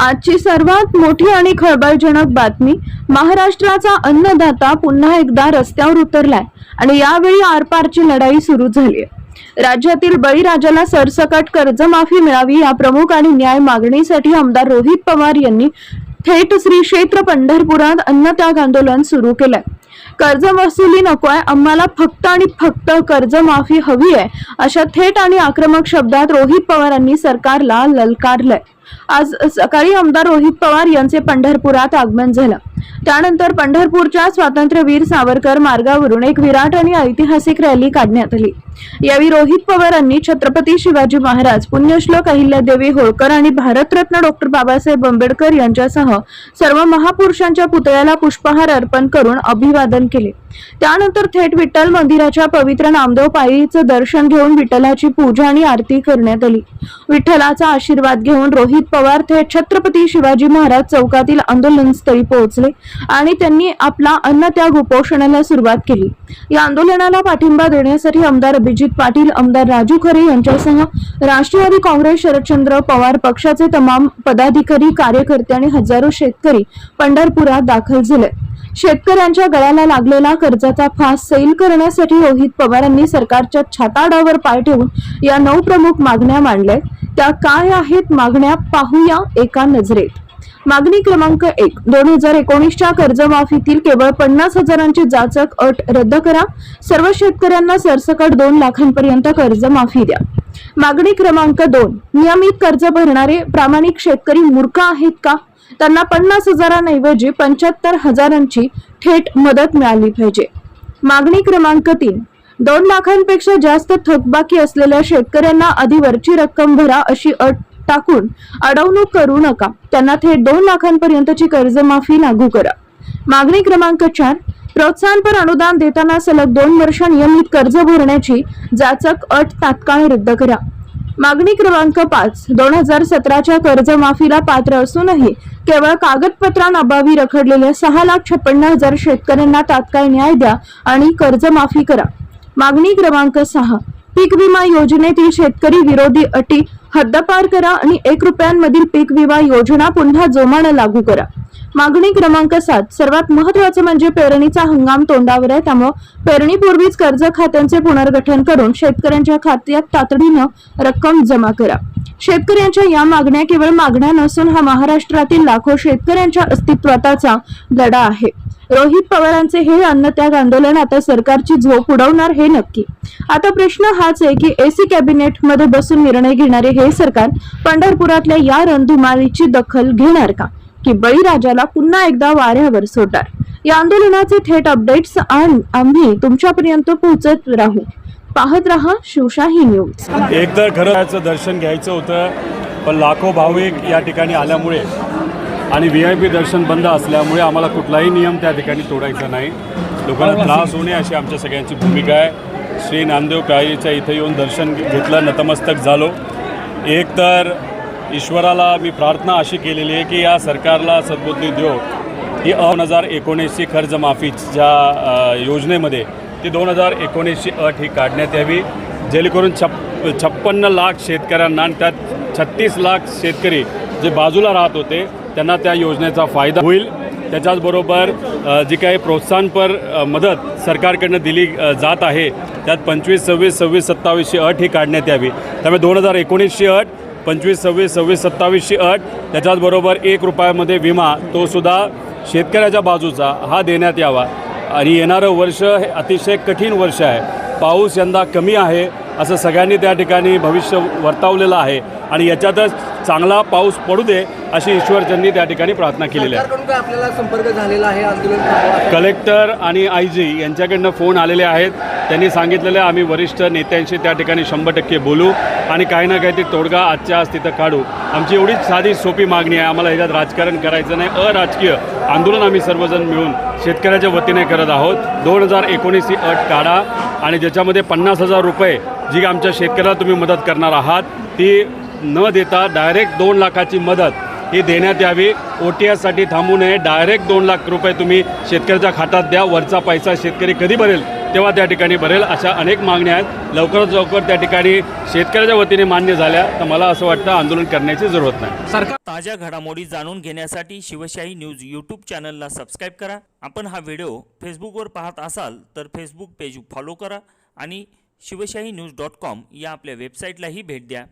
आजची सर्वात मोठी आणि खळबळजनक बातमी, महाराष्ट्राचा अन्नदाता पुन्हा एकदा रस्त्यावर उतरलाय आणि यावेळी आरपारची लढाई सुरू झाली आहे। राज्यातील बळीराजाला सरसकट कर्जमाफी मिळावी या प्रमुख आणि न्याय मागणीसाठी आमदार रोहित पवार यांनी थेट श्री क्षेत्र पंढरपुरात अन्नत्याग आंदोलन सुरू केलंय। कर्ज वसुली नकोय, आम्हाला फक्त आणि फक्त कर्जमाफी हवी आहे, अशा थेट आणि आक्रमक शब्दात रोहित पवारांनी सरकारला ललकारलंय। आज सकाळी आमदार रोहित पवार यांचे पंढरपुरात आगमन झालं। त्यानंतर पंढरपूरच्या स्वातंत्र्यवीर सावरकर मार्गावरून एक विराट आणि ऐतिहासिक रॅली काढण्यात आली। यावेळी रोहित पवारांनी छत्रपती शिवाजी महाराज, पुण्यश्लोक अहिल्यादेवी होळकर आणि भारतरत्न डॉक्टर बाबासाहेब आंबेडकर यांच्यासह सर्व महापुरुषांच्या पुतळ्याला पुष्पहार अर्पण करून अभिवादन केले। त्यानंतर थेट विठ्ठल मंदिराच्या पवित्र नामदेव पायरीचं दर्शन घेऊन विठ्ठलाची पूजा आणि आरती करण्यात आली। विठ्ठलाचा आशीर्वाद घेऊन रोहित पवार थेट छत्रपती शिवाजी महाराज चौकातील आंदोलनस्थळी पोहोचले आणि त्यांनी आपला अन्नत्याग उपोषणाला सुरुवात केली। या आंदोलनाला पाठिंबा देण्यासाठी आमदार अभिजित पाटील, आमदार राजू खरे यांच्यासह राष्ट्रवादी काँग्रेस, शरदचंद्र पवार पक्षाचे तमाम पदाधिकारी, कार्यकर्ते आणि हजारो शेतकरी पंढरपुरात दाखल झाले। शेतकऱ्यांच्या गळ्याला लागलेला कर्जाचा फास सैल करण्यासाठी रोहित पवारांनी सरकारच्या छाताडावर पाय ठेवून या 9 प्रमुख मागण्या मांडल्या। त्या काय आहेत मागण्या पाहूया एका नजरेत। मागणी क्रमांक 1, 2019च्या कर्जमाफीतील केवळ 50,000ची जाचक अट रद्द करा। सर्व शेतकऱ्यांना सरसकट 2 लाखांपर्यंत कर्जमाफी द्या। मागणी क्रमांक 2, नियमित कर्ज भरणारे प्रामाणिक शेतकरी मूर्ख आहेत का? त्यांना 50,000ऐवजी 75,000ची थेट मदत मिळाली पाहिजे। मागणी क्रमांक 3, 2 लाखांपेक्षा जास्त थकबाकी असलेल्या शेतकऱ्यांना आधी वरची रक्कम भरा अशी अट टाकून अडवणूक करू नका, त्यांना थेट 2 लाखांपर्यंतची कर्जमाफी लागू करा। मागणी क्रमांक 4, प्रोत्साहनपर अनुदान देताना सलग 2 वर्ष नियमित कर्ज भरण्याची जाचक अट तात्काळ रद्द करा। मागणी क्रमांक 5, 2017च्या कर्जमाफीला पात्र असूनही केवळ कागदपत्रांअभावी रखडलेल्या 6,56,000 शेतकऱ्यांना तात्काळ न्याय द्या आणि कर्जमाफी करा। मागणी क्रमांक 6, पीक विमा योजनेतील शेतकरी विरोधी अटी हद्दपार करा आणि 1 रुपयांमधील पीक विमा योजना पुन्हा जोमानं लागू करा। मागणी क्रमांक 7, सर्वात महत्त्वाचं म्हणजे पेरणीचा हंगाम तोंडावर आहे, त्यामुळे पेरणीपूर्वीच कर्ज खात्यांचे पुनर्गठन करून शेतकऱ्यांच्या खात्यात तातडीनं रक्कम जमा करा। शेतकऱ्यांच्या या मागण्या केवळ मागण्या नसून हा महाराष्ट्रातील लाखो शेतकऱ्यांच्या अस्तित्वाचा लढा आहे। रोहित पवारांचे हे अन्नत्याग आंदोलन आता सरकारची झोप उडवणार हे नक्की। आता प्रश्न हाच आहे की एसी कॅबिनेट मध्ये बसून निर्णय घेणारे हे सरकार पंढरपुरातल्या या रणधुमाळीची दखल घेणार का, की बळीराजाला पुन्हा एकदा वाऱ्यावर सोडणार? या आंदोलनाचे थेट अपडेट्स आम्ही तुमच्यापर्यंत पोहोचत राहू। पाहत रहा शिवशाही न्यूज। एक तर खरंच दर्शन घ्यायचं होतं, पण लाखो भाविक या ठिकाणी आल्यामुळे आणि VIP दर्शन बंद असल्यामुळे आम्हाला कुठलाही नियम त्या ठिकाणी तोडायचा नाही। लोकांना त्रास होणे अशी आमच्या सगळ्यांची भूमिका आहे। श्री नामदेव पायरीच्या इथे येऊन दर्शन घेतलं, नतमस्तक झालो। एक तर ईश्वराला मी प्रार्थना अशी केलेली आहे की या सरकारला सद्बुद्धी देव, ही 2019ची कर्जमाफीच्या योजनेमध्ये ती 2019ची अट ही काढण्यात यावी, जेणेकरून 56 लाख शेतकऱ्यांना आणि त्यात 36 लाख शेतकरी जे बाजूला राहत होते त्यांना त्या योजनेचा फायदा होईल। त्याच्याचबरोबर जी काही प्रोत्साहनपर मदत सरकारकडनं दिली जात आहे त्यात 25, 26, 26, 27ची अट ही काढण्यात यावी। त्यामुळे 2019ची अट, 25, 26, 27, 27ची अट, त्याच्याचबरोबर 1 रुपयामध्ये विमा तो सुद्धा शेतकऱ्याच्या बाजूचा हा देण्यात यावा। आणि येणारं वर्ष हे अतिशय कठीण वर्ष आहे। पाऊस यंदा कमी आहे असं सगळ्यांनी त्या ठिकाणी भविष्य वर्तवलेलं आहे आणि याच्यातच चांगला पाऊस पडू दे अशी ईश्वरचंदी त्या ठिकाणी प्रार्थना केलेली आहे। आपल्याला संपर्क झालेला आहे आंदोलन कलेक्टर आणि IG यांच्याकडनं फोन आलेले आहेत। त्यांनी सांगितलेलं आहे आम्ही वरिष्ठ नेत्यांशी त्या ठिकाणी 100% बोलू आणि काही ना काहीतरी तोडगा आजच्या आज तिथं काढू। आमची एवढीच साधी सोपी मागणी आहे, आम्हाला ह्याच्यात राजकारण करायचं नाही, अराजकीय आंदोलन आम्ही सर्वजण मिळून शेतकऱ्याच्या वतीने करत आहोत। 2019ची अट काढा आणि ज्याच्यामध्ये 50,000 रुपये जी आमच्या शेतकऱ्याला तुम्ही मदत करणार आहात ती न देता डायरेक्ट 2 लाखाची मदत ही देण्यात यावी। OTS साठी थांबू नये, डायरेक्ट 2 लाख रुपये तुम्ही शेतकऱ्याच्या खात्यात द्या। वरचा पैसा शेतकरी कधी भरेल तेव्हा त्या ठिकाणी भरेल. अशा अनेक मागण्या आहेत. लवकरात लवकर त्या ठिकाणी शेतकऱ्याच्या वतीने मान्य झाल्या तर मला असं वाटतं आंदोलन करण्याची जरूरत नाही. सरकार ताज्या घडामोडी जाणून घेण्यासाठी शिवशाही न्यूज यूट्यूब चॅनलला सबस्क्राईब करा. आपण हा व्हिडिओ फेसबुकवर पाहत असाल तर फेसबुक पेज फॉलो करा आणि शिवशाही न्यूज .com या आपल्या वेबसाईटलाही भेट द्या.